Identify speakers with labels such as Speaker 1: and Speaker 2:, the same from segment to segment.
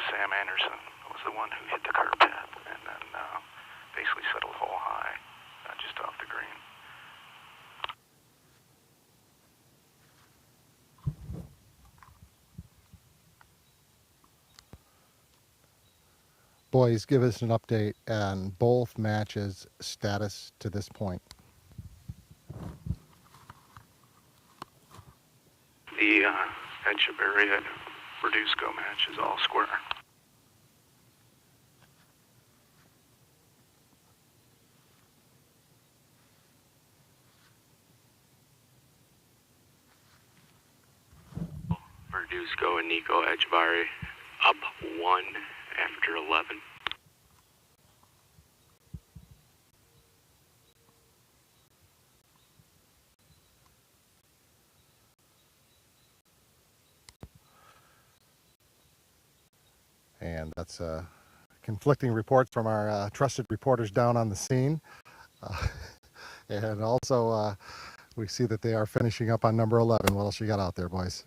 Speaker 1: Sam Anderson was the one who hit the carpet and then basically settled hole high just off the green.
Speaker 2: Boys, give us an update on both matches' status to this point.
Speaker 1: The Echeverria Verduzco match is all square. Verduzco and Nico Echevarri up 1 after 11.
Speaker 2: And that's conflicting reports from our trusted reporters down on the scene. And also, we see that they are finishing up on number 11. What else you got out there, boys?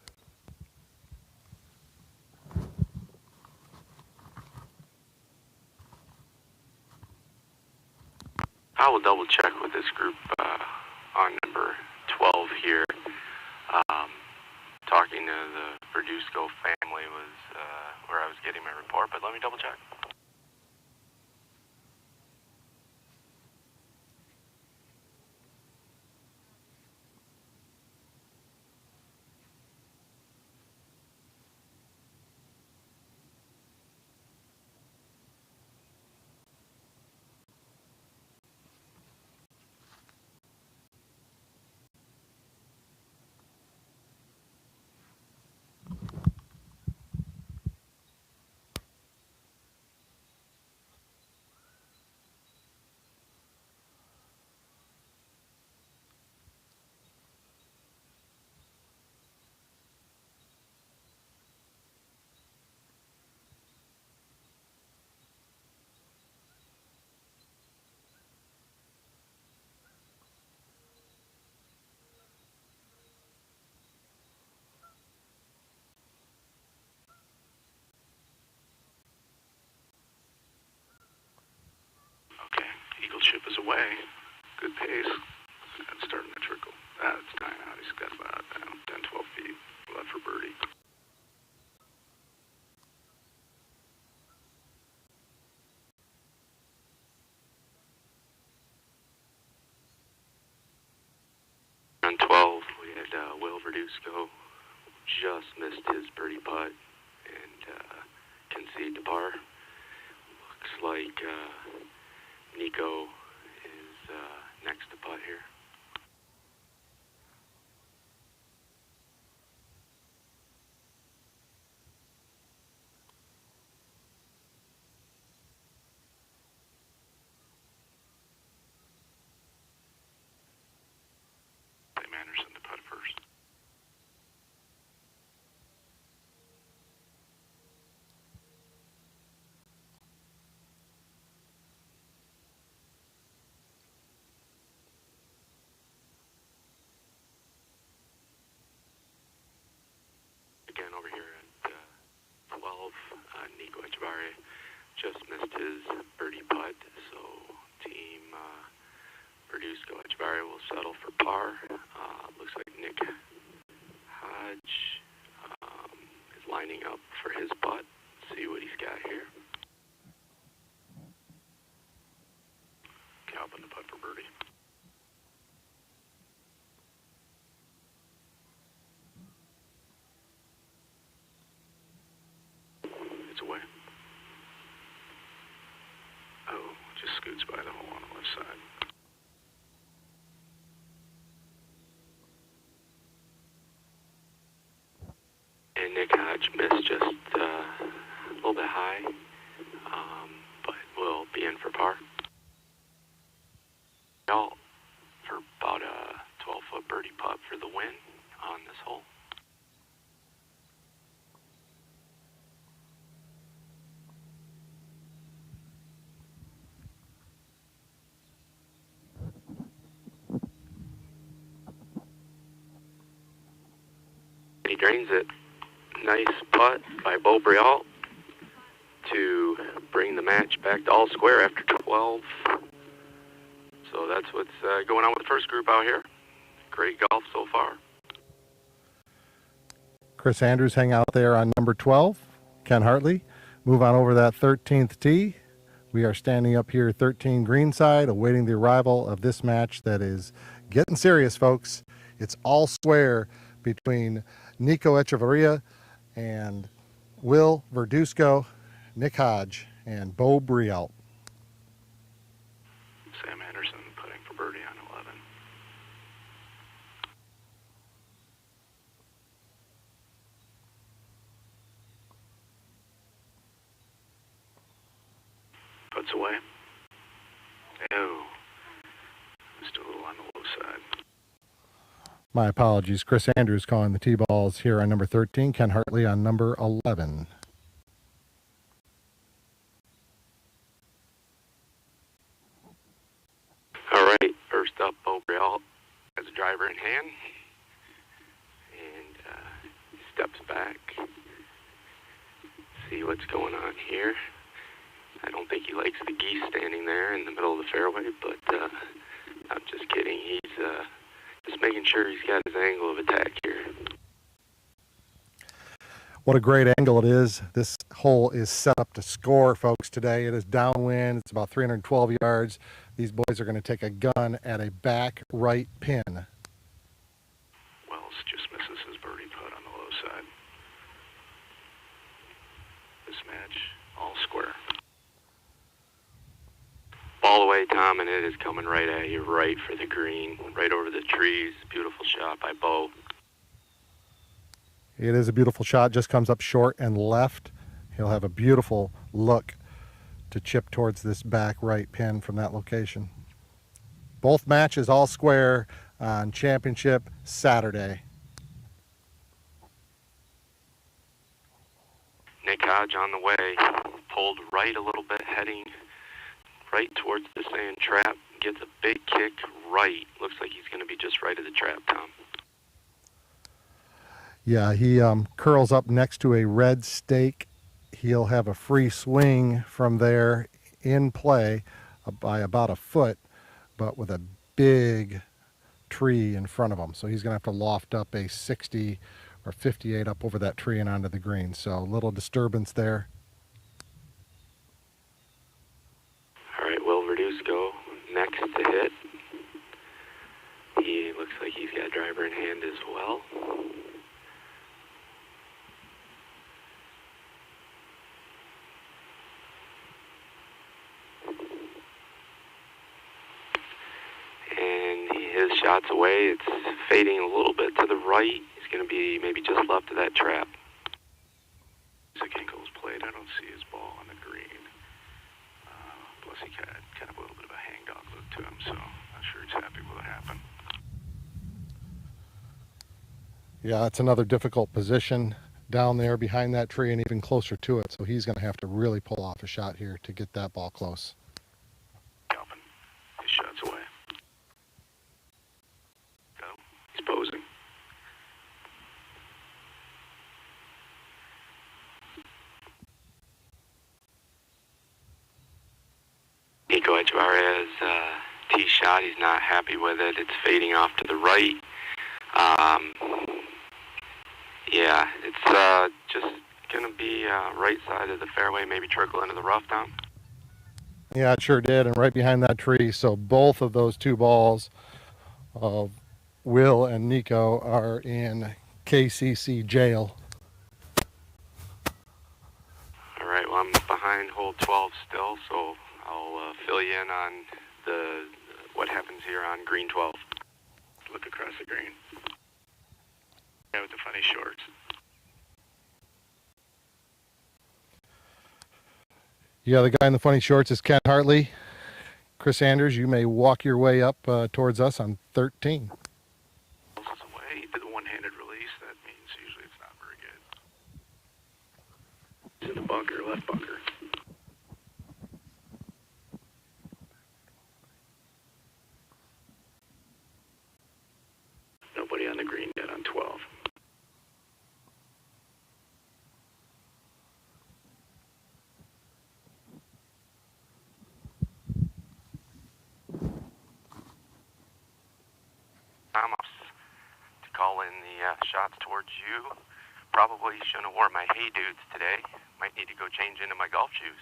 Speaker 1: I will double check with this group on number 12 here. Talking to the Verduzco family was where I was getting my report, but let me double check. Okay, Eagle ship is away. Good pace. It's starting to trickle. It's dying out. He's got about 10, 12 feet left for birdie. On 12, we had Will Verduzco just missed his birdie putt and concede to par. Looks like Nico is next to putt here. Sam Anderson to putt first. Again over here at 12, Nico Echevarri just missed his birdie putt, so team Verduzco Echevarri will settle for par. Looks like Nick Hodge is lining up for his putt. See what he's got here. Calvin to putt for birdie. It's away. Oh, just scoots by the hole on the left side. And Nick Hodge missed just a little bit high, but will be in for par. All for about a 12-foot birdie putt for the win on this hole. He drains it. Nice putt by Beau Brialt. match back to all square after 12. So that's what's going on with the first group out here. Great golf so far.
Speaker 2: Chris Andrews hang out there on number 12. Ken Hartley move on over that 13th tee. We are standing up here 13 greenside, awaiting the arrival of this match that is getting serious, folks. It's all square between Nico Echevarria and Will Verduzco, Nick Hodge, and Bo Brielt.
Speaker 1: Sam Anderson putting for birdie on 11. Puts away. Oh, just a little on the low side.
Speaker 2: My apologies. Chris Andrews calling the tee balls here on number 13. Ken Hartley on number 11.
Speaker 1: All right, first up, Bo Brielt has a driver in hand and steps back. See what's going on here. I don't think he likes the geese standing there in the middle of the fairway, but I'm just kidding. He's just making sure he's got his angle of attack here.
Speaker 2: What a great angle it is. This hole is set up to score, folks, today. It is downwind. It's about 312 yards. These boys are going to take a gun at a back right pin.
Speaker 1: Wells just misses his birdie putt on the low side. This match, all square. Ball away, Tom, and it is coming right at you, right for the green, right over the trees. Beautiful shot by Bo.
Speaker 2: It is a beautiful shot, just comes up short and left. He'll have a beautiful look to chip towards this back right pin from that location. Both matches all square on Championship Saturday.
Speaker 1: Nick Hodge on the way, pulled right a little bit, heading right towards the sand trap, gets a big kick right. Looks like he's going to be just right of the trap, Tom.
Speaker 2: Yeah, he curls up next to a red stake. He'll have a free swing from there in play by about a foot, but with a big tree in front of him. So he's going to have to loft up a 60 or 58 up over that tree and onto the green. So a little disturbance there.
Speaker 1: All right, Will Verduzco next to hit. He looks like he's got driver in hand as well. His shot's away. It's fading a little bit to the right. He's going to be maybe just left of that trap. Ankle's played. I don't see his ball on the green. Plus he got kind of a little bit of a hangdog look to him, so not sure he's happy with what happened.
Speaker 2: Yeah, that's another difficult position down there behind that tree and even closer to it. So he's going to have to really pull off a shot here to get that ball close.
Speaker 1: Calvin, his shot's away. He's posing. Nico Echevarria's tee shot, he's not happy with it. It's fading off to the right. Yeah, it's just going to be right side of the fairway, maybe trickle into the rough down.
Speaker 2: Yeah, it sure did, and right behind that tree. So both of those two balls of Will and Nico are in KCC jail.
Speaker 1: All right, well, I'm behind hole 12 still, so I'll fill you in on what happens here on green 12. Look across the green. Yeah, with the funny shorts.
Speaker 2: Yeah, the guy in the funny shorts is Ken Hartley. Chris Andrews, you may walk your way up towards us on 13.
Speaker 1: Away. He did the one-handed release. That means usually it's not very good. He's in the bunker, left bunker. Nobody on the green yet on 12. Thomas to call in the shots towards you. Probably shouldn't have worn my Hey Dudes today. Might need to go change into my golf shoes.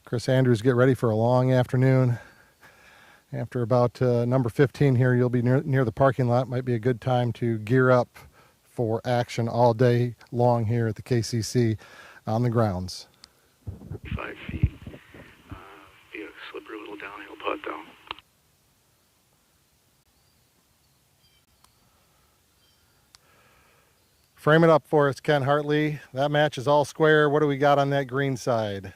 Speaker 2: Chris Andrews, get ready for a long afternoon. After about number 15 here, you'll be near the parking lot. Might be a good time to gear up for action all day long here at the KCC on the grounds.
Speaker 1: 5 feet. Be a slippery little downhill putt, though.
Speaker 2: Frame it up for us, Ken Hartley. That match is all square. What do we got on that green side?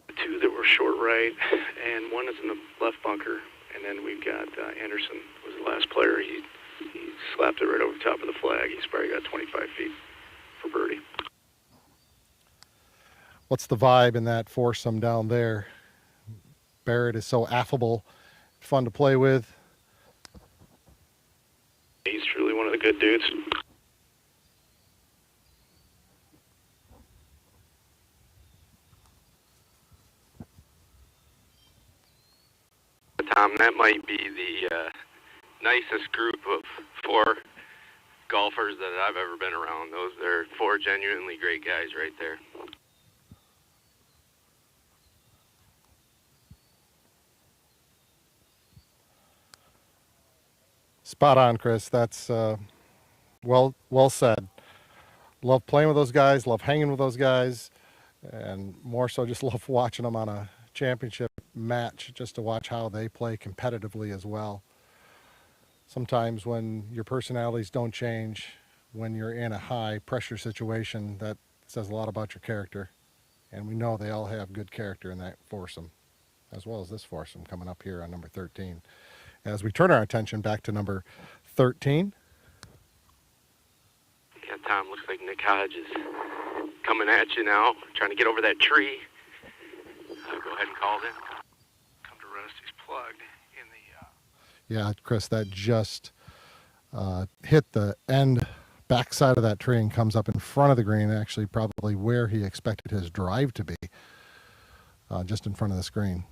Speaker 1: Two that were short right, and one is in the left bunker. And then we've got Anderson was the last player. He slapped it right over the top of the flag. He's probably got 25 feet for birdie.
Speaker 2: What's the vibe in that foursome down there? Barrett is so affable, fun to play with.
Speaker 1: He's truly one of the good dudes. Tom, that might be the nicest group of 4 golfers that I've ever been around. Those are 4 genuinely great guys right there.
Speaker 2: Spot on, Chris. That's well said. Love playing with those guys, love hanging with those guys, and more so just love watching them on a championship match just to watch how they play competitively as well. Sometimes when your personalities don't change, when you're in a high pressure situation, that says a lot about your character. And we know they all have good character in that foursome, as well as this foursome coming up here on number 13. As we turn our attention back to number 13.
Speaker 1: Yeah, Tom, looks like Nick Hodge is coming at you now, trying to get over that tree. Go ahead and call it in. Come to rest. He's plugged in the...
Speaker 2: Yeah, Chris, that just hit the end backside of that tree and comes up in front of the green, actually probably where he expected his drive to be, just in front of the screen.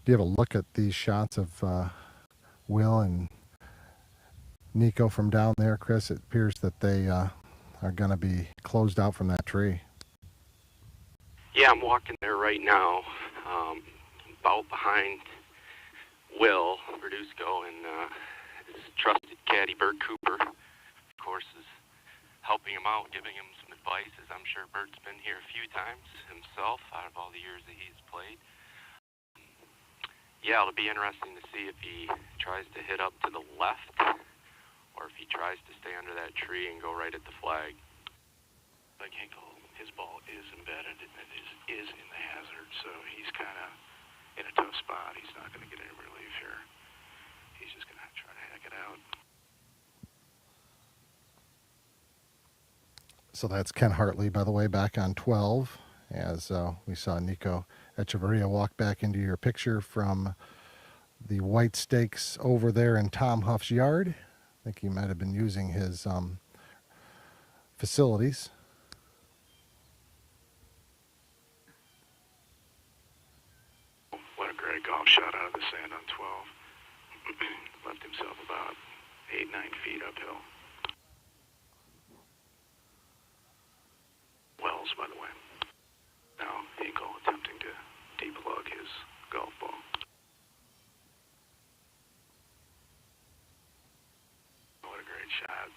Speaker 2: Do you have a look at these shots of Will and Nico from down there, Chris? It appears that they are going to be closed out from that tree.
Speaker 1: Yeah, I'm walking there right now, about behind Will Verduzco, and his trusted caddy, Bert Cooper, of course, is helping him out, giving him some advice, as I'm sure Bert's been here a few times himself out of all the years that he's played. Yeah, it'll be interesting to see if he tries to hit up to the left or if he tries to stay under that tree and go right at the flag.
Speaker 3: Like Hinkle, his ball is embedded and is in the hazard, so he's kind of in a tough spot. He's not going to get any relief here. He's just going to try to hack it out.
Speaker 2: So that's Ken Hartley, by the way, back on 12, as we saw Nico Echeverria walk back into your picture from the White Stakes over there in Tom Huff's yard. I think he might have been using his facilities.
Speaker 3: What a great golf shot out of the sand on 12. Left himself about 8-9 feet uphill. Wells, by the way. Now Hinkle attempting to deplug his golf ball. What a great shot.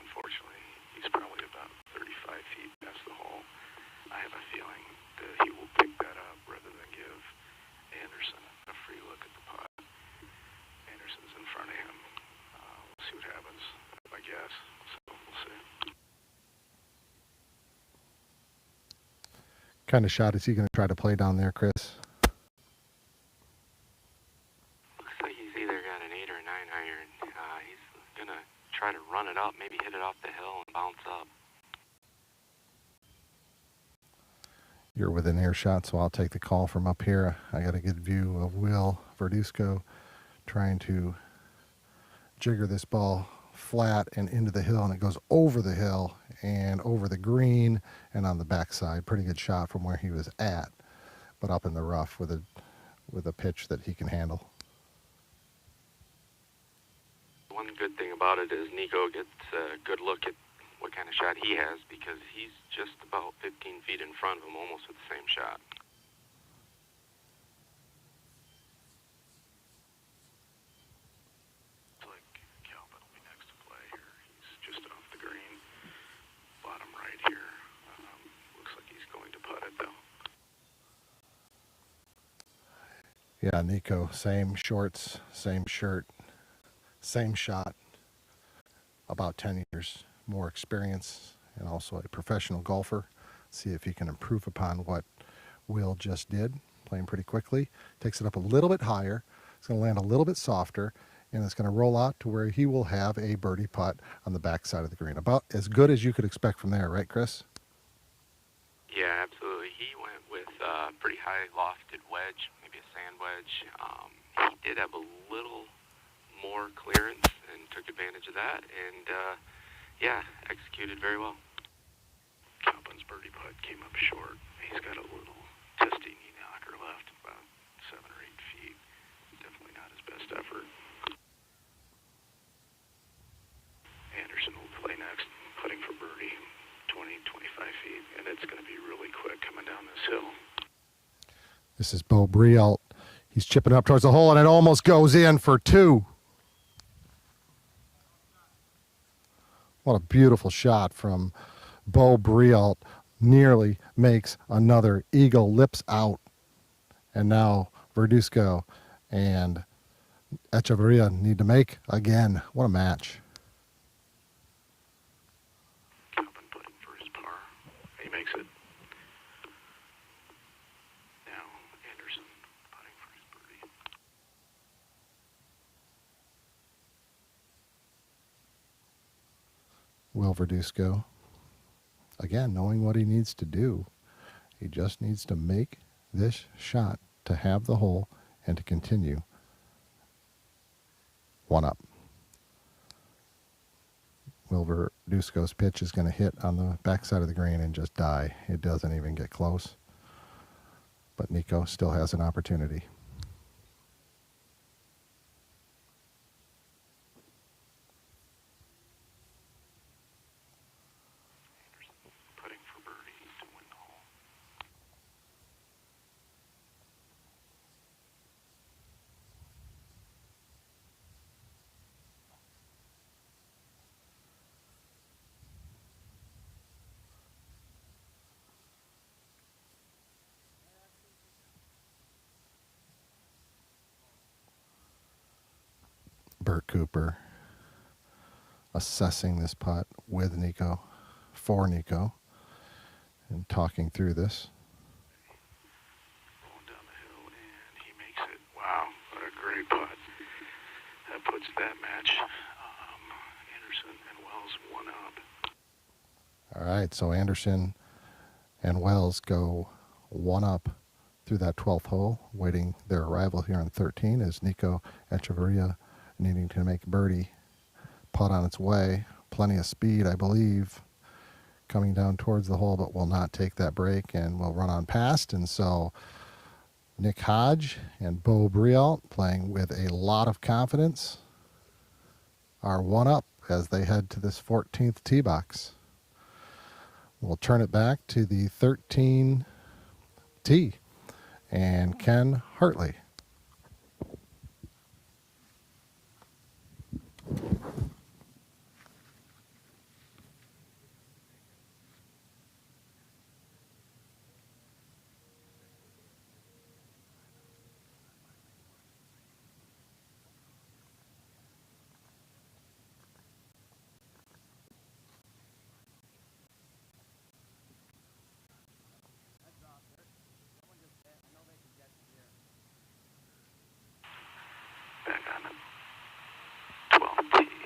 Speaker 3: Unfortunately, he's probably about 35 feet past the hole. I have a feeling that he will pick that up rather than give Anderson a free look at the putt. Anderson's in front of him. We'll see what happens, I guess. So we'll see.
Speaker 2: Kind of shot is he going to try to play down there, Chris?
Speaker 1: Looks like he's either got an 8 or a 9 iron. He's going to try to run it up, maybe hit it off the hill and bounce up.
Speaker 2: You're within earshot, so I'll take the call from up here. I got a good view of Will Verduzco trying to jigger this ball flat and into the hill, and it goes over the hill and over the green and on the backside. Pretty good shot from where he was at, but up in the rough with a pitch that he can handle.
Speaker 1: One good thing about it is Nico gets a good look at what kind of shot he has, because he's just about 15 feet in front of him, almost with the same shot.
Speaker 3: Looks like Calvin will be next to play here. He's just off the green, bottom right here. Looks like he's going to putt it though.
Speaker 2: Yeah, Nico, same shorts, same shirt, same shot, about 10 years more experience, and also a professional golfer. See if he can improve upon what Will just did, playing pretty quickly. Takes it up a little bit higher. It's going to land a little bit softer, and it's going to roll out to where he will have a birdie putt on the backside of the green. About as good as you could expect from there, right, Chris?
Speaker 1: Yeah, absolutely. He went with a pretty high lofted wedge, maybe a sand wedge. He did have a little more clearance and took advantage of that, and yeah, executed very well.
Speaker 3: Calvin's birdie putt came up short. He's got a little testy knee knocker left, about 7 or 8 feet. Definitely not his best effort. Anderson will play next, putting for birdie, 20, 25 feet, and it's going to be really quick coming down this hill.
Speaker 2: This is Bo Brielt. He's chipping up towards the hole, and it almost goes in for 2. What a beautiful shot from Bo Brielt. Nearly makes another eagle, lips out. And now Verduzco and Echeverria need to make again. What a match.
Speaker 3: Calvin putting for his par. He makes it. Now Anderson putting for his birdie.
Speaker 2: Will Verduzco, again, knowing what he needs to do. He just needs to make this shot to have the hole and to continue 1 up. Will Verduzco's pitch is going to hit on the backside of the green and just die. It doesn't even get close. But Nico still has an opportunity.
Speaker 3: Putting for birdie to win the hole.
Speaker 2: Bert Cooper assessing this putt with Nico, for Nico, and talking through this.
Speaker 3: Rolling down the hill, and he makes it. Wow, what a great putt. That puts that match. Anderson and Wells 1 up.
Speaker 2: All right, so Anderson and Wells go 1 up through that 12th hole, waiting their arrival here on 13 is Nico Echeverria needing to make birdie. Putt on its way, plenty of speed, I believe, coming down towards the hole, but will not take that break and will run on past. And so Nick Hodge and Bo Brielt, playing with a lot of confidence, are 1 up as they head to this 14th tee box. We'll turn it back to the 13 tee and Ken Hartley.
Speaker 3: Back on the 12th tee.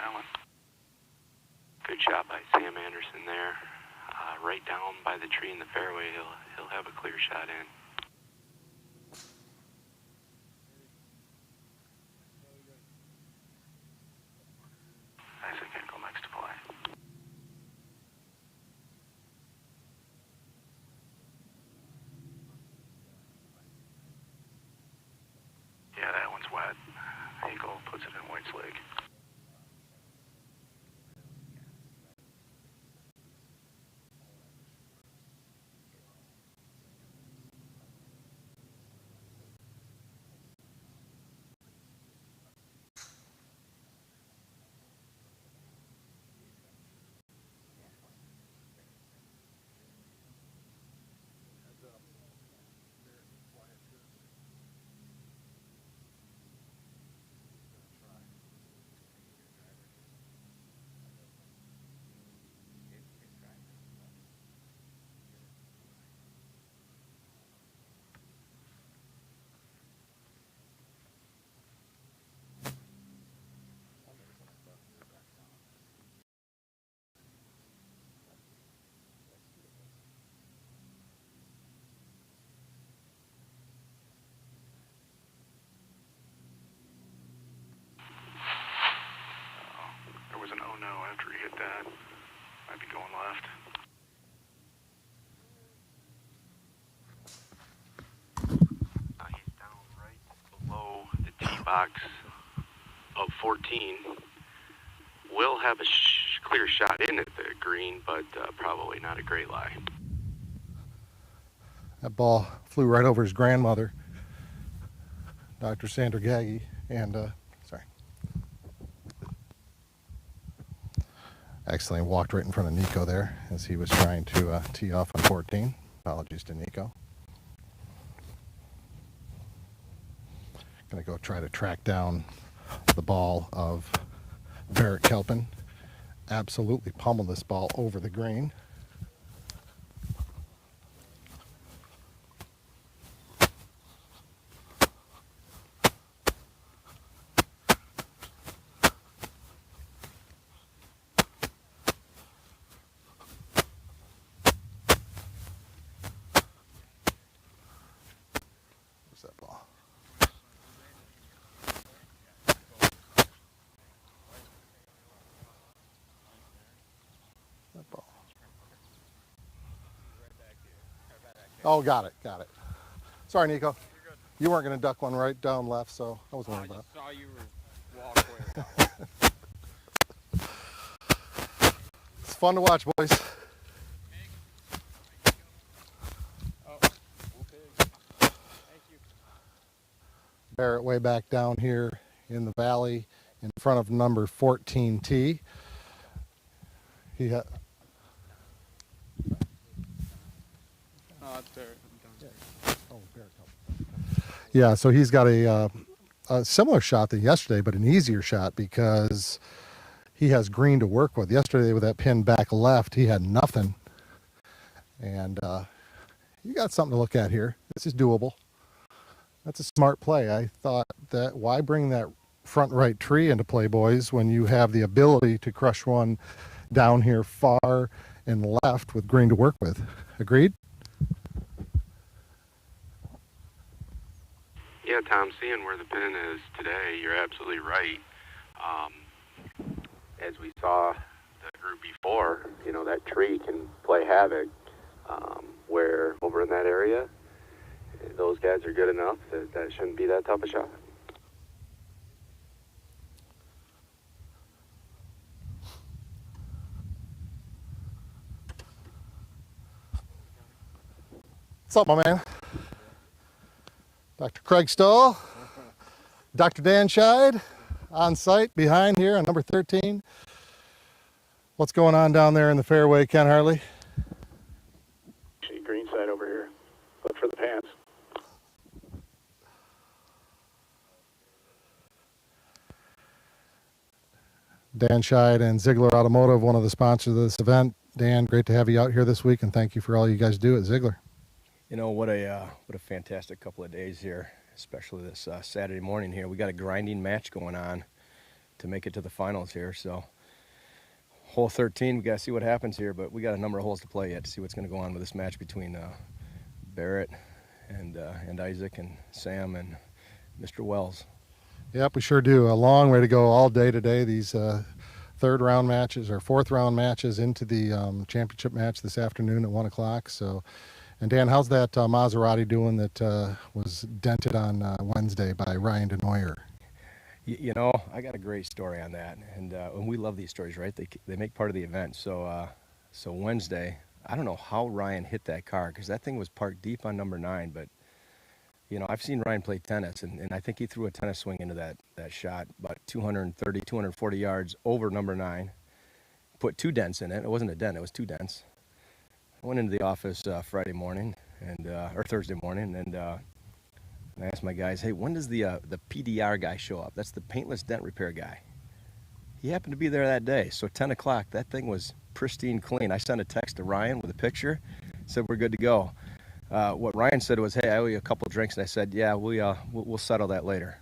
Speaker 3: that one.
Speaker 1: Good shot by Sam Anderson there. Right down by the tree in the fairway, he'll have a clear shot in.
Speaker 3: I think I'd go next to play. Yeah, that one's wet. Eagle puts it in White's Lake. There was an oh no after he hit that. Might be going left.
Speaker 1: He's down right below the tee box of 14. Will have a clear shot in at the green, but probably not a great lie.
Speaker 2: That ball flew right over his grandmother, Dr. Sandra Gaggy, and accidentally walked right in front of Nico there as he was trying to tee off on 14. Apologies to Nico. Gonna go try to track down the ball of Barrett Kelpin. Absolutely pummeled this ball over the green. Where's that ball? That ball. Oh, got it. Sorry, Nico. You weren't going to duck one right down left, so I wasn't worried about it.
Speaker 4: I saw you were walking away.
Speaker 2: It's fun to watch, boys.
Speaker 4: Oh, okay. Thank you.
Speaker 2: Barrett way back down here in the valley in front of number 14T. He had...
Speaker 4: Oh, it's there.
Speaker 2: Yeah, so he's got a similar shot than yesterday, but an easier shot because he has green to work with. Yesterday with that pin back left, he had nothing. And you got something to look at here. This is doable. That's a smart play. I thought that why bring that front right tree into play, boys, when you have the ability to crush one down here far and left with green to work with. Agreed?
Speaker 1: Yeah, Tom, seeing where the pin is today, you're absolutely right. As we saw the group before, that tree can play havoc. Where over in that area, those guys are good enough that shouldn't be that tough a shot.
Speaker 2: What's up, my man? Dr. Craig Stoll, Dr. Dan Scheid on site behind here on number 13. What's going on down there in the fairway, Ken Harley?
Speaker 3: Actually, green side over here. Look for the pants.
Speaker 2: Dan Scheid and Ziegler Automotive, one of the sponsors of this event. Dan, great to have you out here this week, and thank you for all you guys do at Ziegler.
Speaker 5: You know, what a fantastic couple of days here, especially this Saturday morning here. We got a grinding match going on to make it to the finals here. So hole 13, we got to see what happens here, but we got a number of holes to play yet to see what's going to go on with this match between Barrett and Isaac and Sam and Mr. Wells.
Speaker 2: Yep, we sure do. A long way to go all day today. These third round matches or fourth round matches into the championship match this afternoon at 1 o'clock. So, and Dan, how's that Maserati doing that was dented on Wednesday by Ryan DeNoyer?
Speaker 5: You know, I got a great story on that, and we love these stories, right? They make part of the event. So so Wednesday, I don't know how Ryan hit that car because that thing was parked deep on number 9, but you know, I've seen Ryan play tennis, and I think he threw a tennis swing into that shot, about 230, 240 yards over number 9. Put 2 dents in it. It wasn't a dent; it was 2 dents. I went into the office Friday morning or Thursday morning, and I asked my guys, "Hey, when does the PDR guy show up? That's the paintless dent repair guy." He happened to be there that day, so 10 o'clock, that thing was pristine clean. I sent a text to Ryan with a picture, said we're good to go. What Ryan said was, "Hey, I owe you a couple drinks," and I said, "Yeah, we'll settle that later."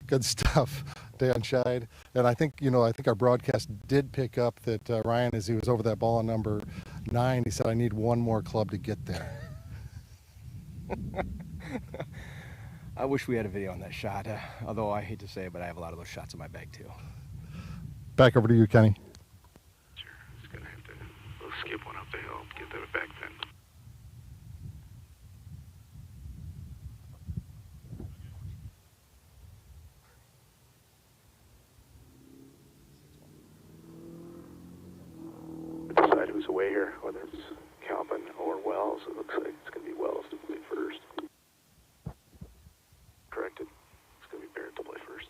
Speaker 2: Good stuff, Dan Scheid. And I think our broadcast did pick up that Ryan, as he was over that ball on number 9, he said, "I need one more club to get there."
Speaker 5: I wish we had a video on that shot, although I hate to say it, but I have a lot of those shots in my bag too.
Speaker 2: Back over to you, Kenny.
Speaker 3: Sure, just gonna have to skip one up the hill, get that back then. Decide who's away here, whether it's Calvin or Wells. It looks like it's going to be Wells to play first. Corrected. It's going to be Barrett to play first.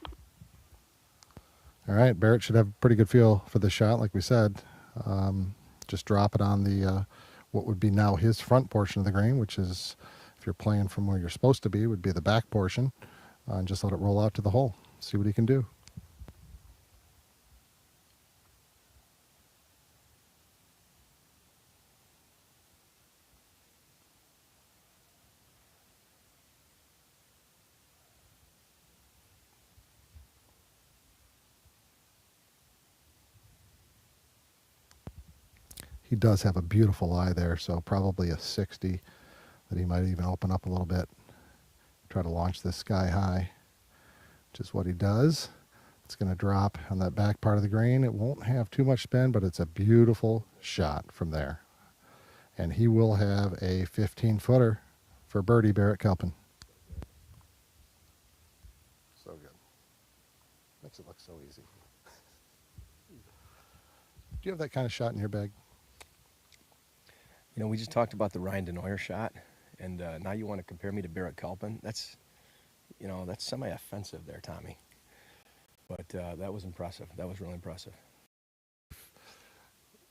Speaker 2: All right, Barrett should have a pretty good feel for the shot, like we said. Just drop it on the what would be now his front portion of the green, which is, if you're playing from where you're supposed to be, would be the back portion, and just let it roll out to the hole. See what he can do. He does have a beautiful lie there, so probably a 60 that he might even open up a little bit. Try to launch this sky high, which is what he does. It's going to drop on that back part of the green. It won't have too much spin, but it's a beautiful shot from there. And he will have a 15-footer for birdie, Barrett Kelpin. So good. Makes it look so easy. Do you have that kind of shot in your bag?
Speaker 5: You know, we just talked about the Ryan DeNoyer shot, and now you want to compare me to Barrett Kelpin. That's semi-offensive there, Tommy. But that was impressive. That was really impressive.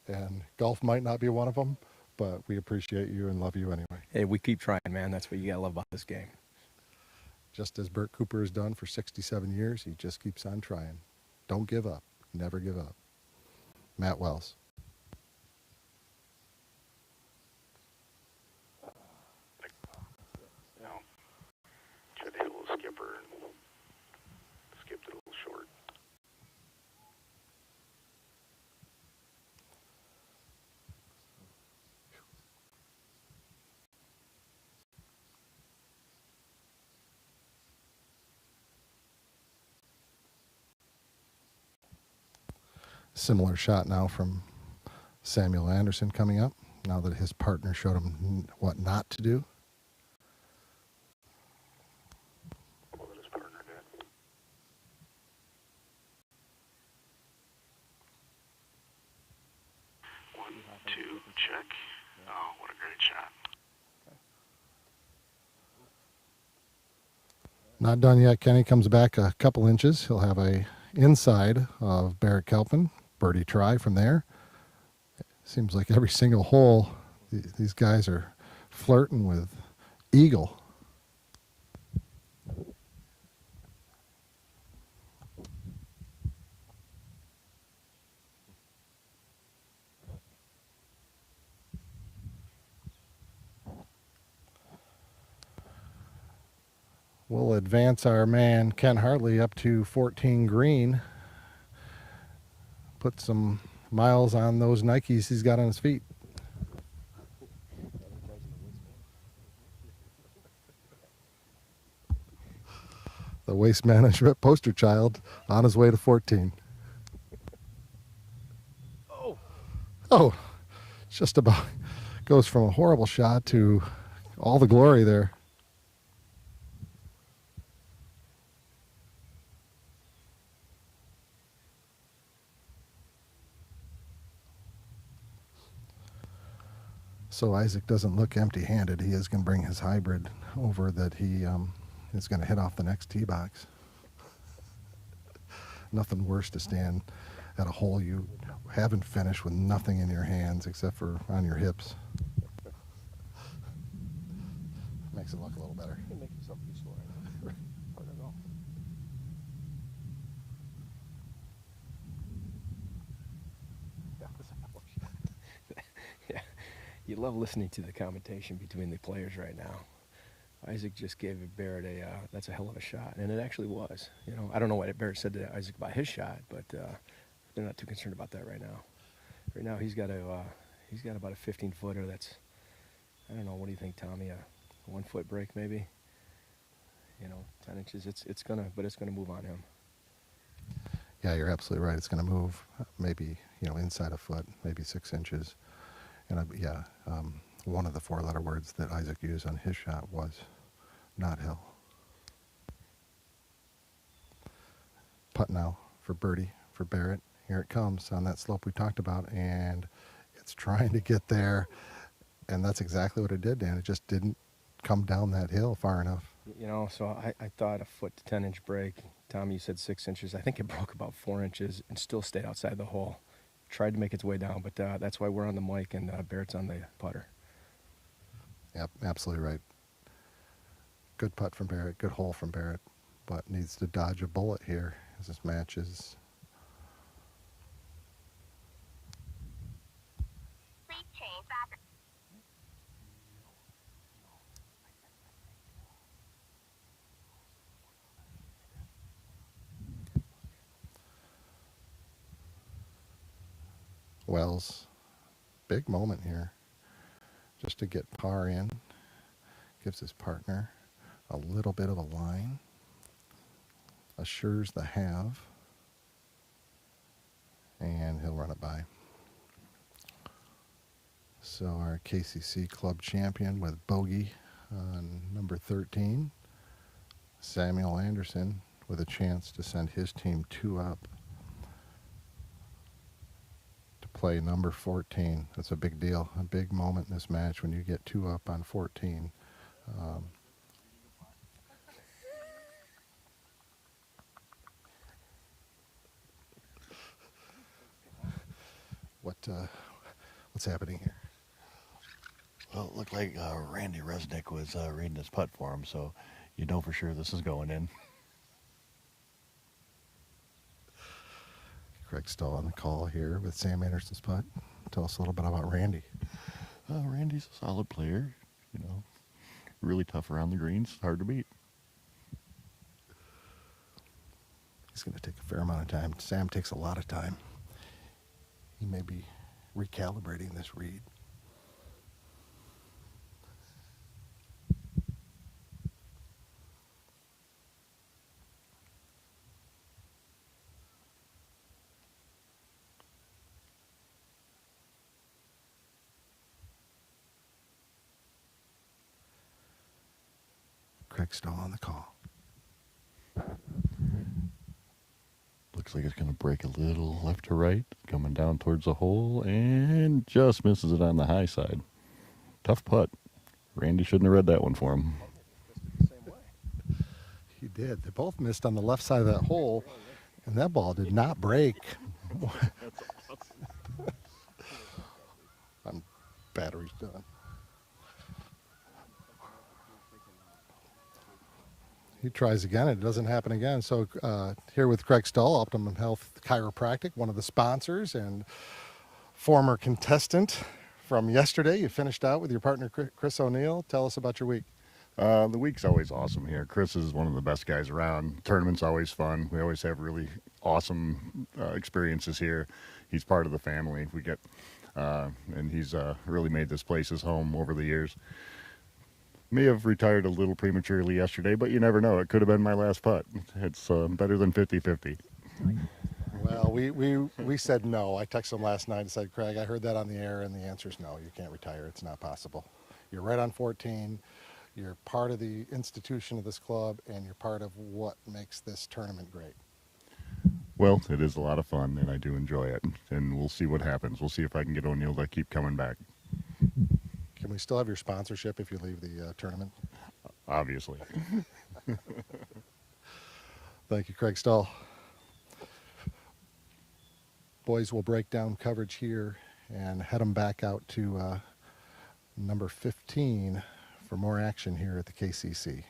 Speaker 2: And golf might not be one of them, but we appreciate you and love you anyway.
Speaker 5: Hey, we keep trying, man. That's what you got to love about this game.
Speaker 2: Just as Bert Cooper has done for 67 years, he just keeps on trying. Don't give up. Never give up. Matt Wells.
Speaker 3: Tried to hit a little skipper and skipped it a little short.
Speaker 2: Similar shot now from Samuel Anderson coming up, now that his partner showed him what not to do.
Speaker 3: What his partner did. One, two, check. Oh, what a great shot.
Speaker 2: Not done yet. Kenny comes back a couple inches. He'll have a inside of Barrett Kelpin. Birdie try from there. Seems like every single hole, these guys are flirting with eagle. We'll advance our man Ken Hartley up to 14 green. Put some miles on those Nikes he's got on his feet. The Waste Management poster child on his way to 14. Oh, just about goes from a horrible shot to all the glory there. So Isaac doesn't look empty-handed. He is going to bring his hybrid over that he is going to hit off the next tee box. Nothing worse to stand at a hole you haven't finished with nothing in your hands except for on your hips. Makes it look a little better.
Speaker 5: You can make yourself useful right now. Part of it all. Yeah, you love listening to the commentation between the players right now. Isaac just gave Barrett that's a hell of a shot, and it actually was. You know, I don't know what Barrett said to Isaac about his shot, but they're not too concerned about that right now. Right now, he's got about a 15-footer. That's, I don't know. What do you think, Tommy? A 1 foot break, maybe. You know, 10 inches. It's gonna move on him.
Speaker 2: Yeah, you're absolutely right. It's going to move, maybe inside a foot, maybe 6 inches. And one of the 4-letter words that Isaac used on his shot was not hill. Putt now for birdie for Barrett. Here it comes on that slope we talked about, and it's trying to get there, and that's exactly what it did, Dan. It just didn't come down that hill far enough.
Speaker 5: You know, so I thought a foot to 10-inch break. Tom, you said 6 inches. I think it broke about 4 inches and still stayed outside the hole. Tried to make its way down, but that's why we're on the mic and Barrett's on the putter.
Speaker 2: Yep, absolutely right. Good putt from Barrett, good hole from Barrett, but needs to dodge a bullet here as this match is. Wells, big moment here. Just to get par in, gives his partner a little bit of a line, assures the have, and he'll run it by. So our KCC club champion with bogey on number 13, Samuel Anderson, with a chance to send his team 2 up to play number 14. That's a big deal, a big moment in this match when you get 2 up on 14. What's happening here?
Speaker 6: Well, it looked like Randy Resnick was reading his putt for him, so you know for sure this is going in.
Speaker 2: Craig Stoll on the call here with Sam Anderson's putt. Tell us a little bit about Randy.
Speaker 6: Randy's a solid player, really tough around the greens, hard to beat.
Speaker 2: He's going to take a fair amount of time. Sam takes a lot of time. He may be recalibrating this read. Craig Stoll on the call.
Speaker 6: Looks like it's going to break a little left to right, coming down towards the hole, and just misses it on the high side. Tough putt. Randy shouldn't have read that one for him.
Speaker 2: He did. They both missed on the left side of that hole, and that ball did not break. Battery's done. He tries again. It doesn't happen again. So here with Craig Stoll, Optimum Health Chiropractic, one of the sponsors and former contestant from yesterday. You finished out with your partner, Chris O'Neill. Tell us about your week.
Speaker 6: The week's always awesome here. Chris is one of the best guys around. Tournament's always fun. We always have really awesome experiences here. He's part of the family. And he's really made this place his home over the years. May have retired a little prematurely yesterday, but you never know. It could have been my last putt. It's better than 50-50.
Speaker 2: Well, we said no. I texted him last night and said, Craig, I heard that on the air, and the answer is no. You can't retire. It's not possible. You're right on 14. You're part of the institution of this club, and you're part of what makes this tournament great.
Speaker 6: Well, it is a lot of fun, and I do enjoy it. And we'll see what happens. We'll see if I can get O'Neill to keep coming back.
Speaker 2: Can we still have your sponsorship if you leave the tournament?
Speaker 6: Obviously.
Speaker 2: Thank you, Craig Stull. Boys will break down coverage here and head them back out to number 15 for more action here at the KCC.